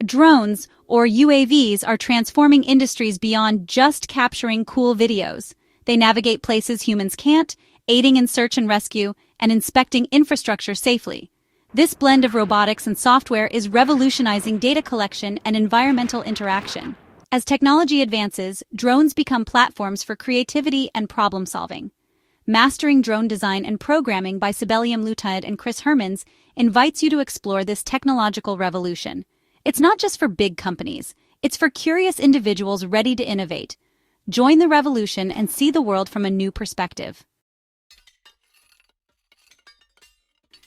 Drones, or UAVs, are transforming industries beyond just capturing cool videos. They navigate places humans can't, aiding in search and rescue, and inspecting infrastructure safely. This blend of robotics and software is revolutionizing data collection and environmental interaction. As technology advances, drones become platforms for creativity and problem-solving. Mastering Drone Design and Programming by Cybellium Ltd and Kris Hermans invites you to explore this technological revolution. It's not just for big companies, it's for curious individuals ready to innovate. Join the revolution and see the world from a new perspective.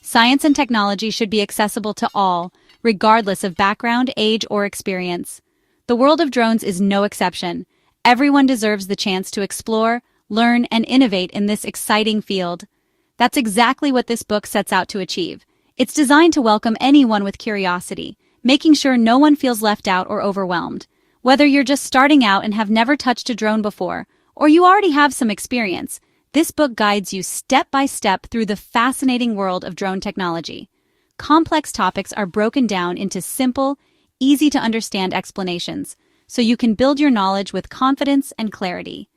Science and technology should be accessible to all, regardless of background, age, or experience. The world of drones is no exception. Everyone deserves the chance to explore, learn, and innovate in this exciting field. That's exactly what this book sets out to achieve. It's designed to welcome anyone with curiosity, making sure no one feels left out or overwhelmed. Whether you're just starting out and have never touched a drone before, or you already have some experience, this book guides you step by step through the fascinating world of drone technology. Complex topics are broken down into simple, easy-to-understand explanations, so you can build your knowledge with confidence and clarity.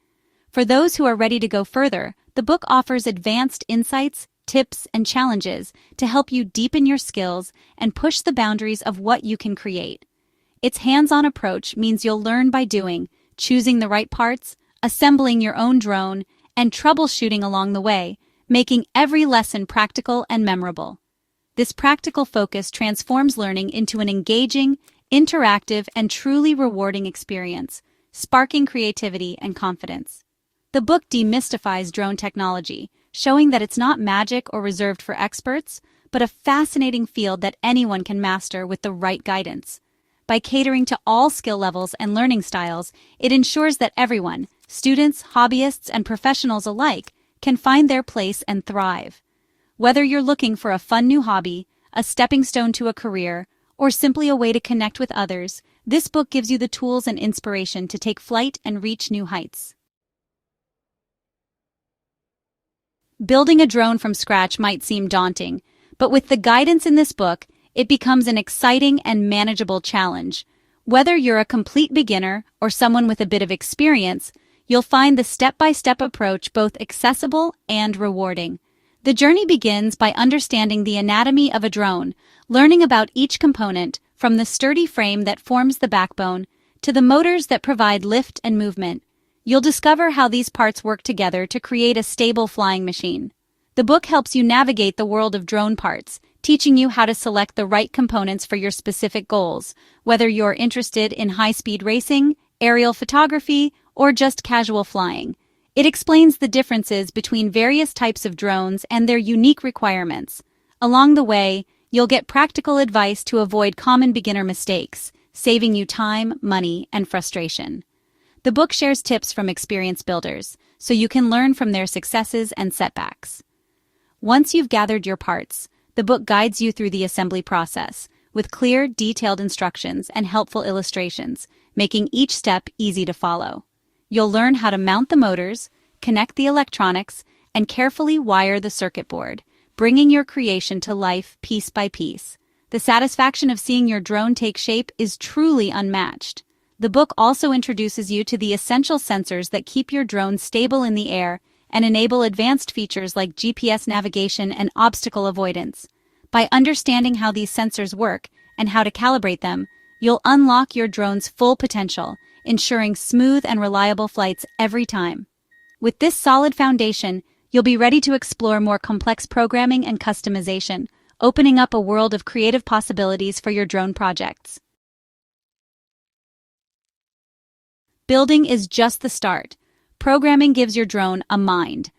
For those who are ready to go further, the book offers advanced insights, tips, and challenges to help you deepen your skills and push the boundaries of what you can create. Its hands-on approach means you'll learn by doing, choosing the right parts, assembling your own drone, and troubleshooting along the way, making every lesson practical and memorable. This practical focus transforms learning into an engaging, interactive, and truly rewarding experience, sparking creativity and confidence. The book demystifies drone technology, showing that it's not magic or reserved for experts, but a fascinating field that anyone can master with the right guidance. By catering to all skill levels and learning styles, it ensures that everyone, students, hobbyists, and professionals alike, can find their place and thrive. Whether you're looking for a fun new hobby, a stepping stone to a career, or simply a way to connect with others, this book gives you the tools and inspiration to take flight and reach new heights. Building a drone from scratch might seem daunting, but with the guidance in this book, it becomes an exciting and manageable challenge. Whether you're a complete beginner or someone with a bit of experience, you'll find the step-by-step approach both accessible and rewarding. The journey begins by understanding the anatomy of a drone, learning about each component, from the sturdy frame that forms the backbone to the motors that provide lift and movement. You'll discover how these parts work together to create a stable flying machine. The book helps you navigate the world of drone parts, teaching you how to select the right components for your specific goals, whether you're interested in high-speed racing, aerial photography, or just casual flying. It explains the differences between various types of drones and their unique requirements. Along the way, you'll get practical advice to avoid common beginner mistakes, saving you time, money, and frustration. The book shares tips from experienced builders, so you can learn from their successes and setbacks. Once you've gathered your parts, the book guides you through the assembly process, with clear, detailed instructions and helpful illustrations, making each step easy to follow. You'll learn how to mount the motors, connect the electronics, and carefully wire the circuit board, bringing your creation to life piece by piece. The satisfaction of seeing your drone take shape is truly unmatched. The book also introduces you to the essential sensors that keep your drone stable in the air and enable advanced features like GPS navigation and obstacle avoidance. By understanding how these sensors work and how to calibrate them, you'll unlock your drone's full potential, ensuring smooth and reliable flights every time. With this solid foundation, you'll be ready to explore more complex programming and customization, opening up a world of creative possibilities for your drone projects. Building is just the start. Programming gives your drone a mind.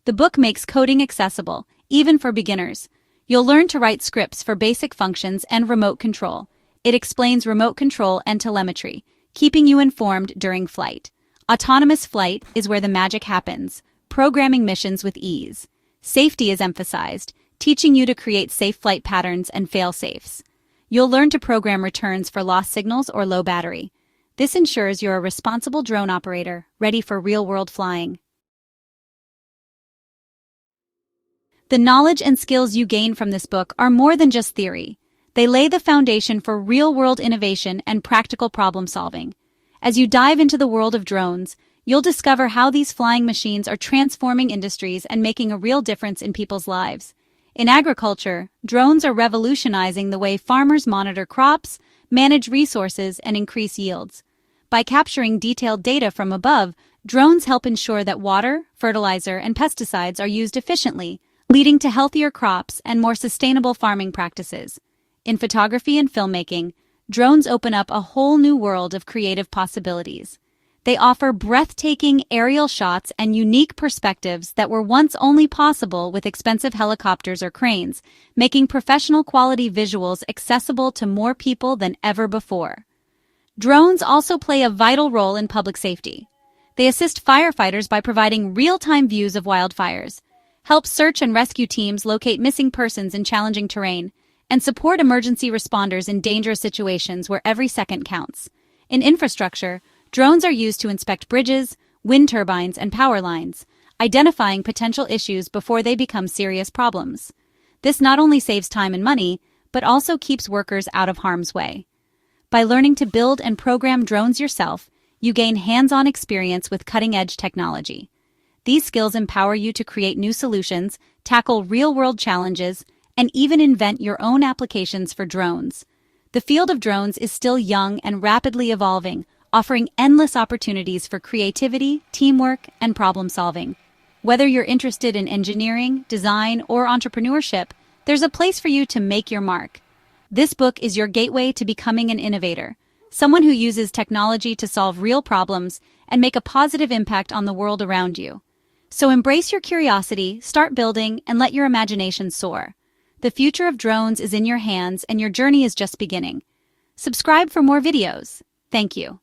The book makes coding accessible, even for beginners. You'll learn to write scripts for basic functions and remote control. It explains remote control and telemetry, keeping you informed during flight. Autonomous flight is where the magic happens, programming missions with ease. Safety is emphasized, teaching you to create safe flight patterns and fail-safes. You'll learn to program returns for lost signals or low battery. This ensures you're a responsible drone operator, ready for real-world flying. The knowledge and skills you gain from this book are more than just theory. They lay the foundation for real-world innovation and practical problem-solving. As you dive into the world of drones, you'll discover how these flying machines are transforming industries and making a real difference in people's lives. In agriculture, drones are revolutionizing the way farmers monitor crops, manage resources, and increase yields. By capturing detailed data from above, drones help ensure that water, fertilizer, and pesticides are used efficiently, leading to healthier crops and more sustainable farming practices. In photography and filmmaking, drones open up a whole new world of creative possibilities. They offer breathtaking aerial shots and unique perspectives that were once only possible with expensive helicopters or cranes, making professional quality visuals accessible to more people than ever before. Drones also play a vital role in public safety. They assist firefighters by providing real-time views of wildfires, help search and rescue teams locate missing persons in challenging terrain, and support emergency responders in dangerous situations where every second counts. In infrastructure, drones are used to inspect bridges, wind turbines, and power lines, identifying potential issues before they become serious problems. This not only saves time and money, but also keeps workers out of harm's way. By learning to build and program drones yourself, you gain hands-on experience with cutting-edge technology. These skills empower you to create new solutions, tackle real-world challenges, and even invent your own applications for drones. The field of drones is still young and rapidly evolving, offering endless opportunities for creativity, teamwork, and problem-solving. Whether you're interested in engineering, design, or entrepreneurship, there's a place for you to make your mark. This book is your gateway to becoming an innovator, someone who uses technology to solve real problems and make a positive impact on the world around you. So embrace your curiosity, start building, and let your imagination soar. The future of drones is in your hands, and your journey is just beginning. Subscribe for more videos. Thank you.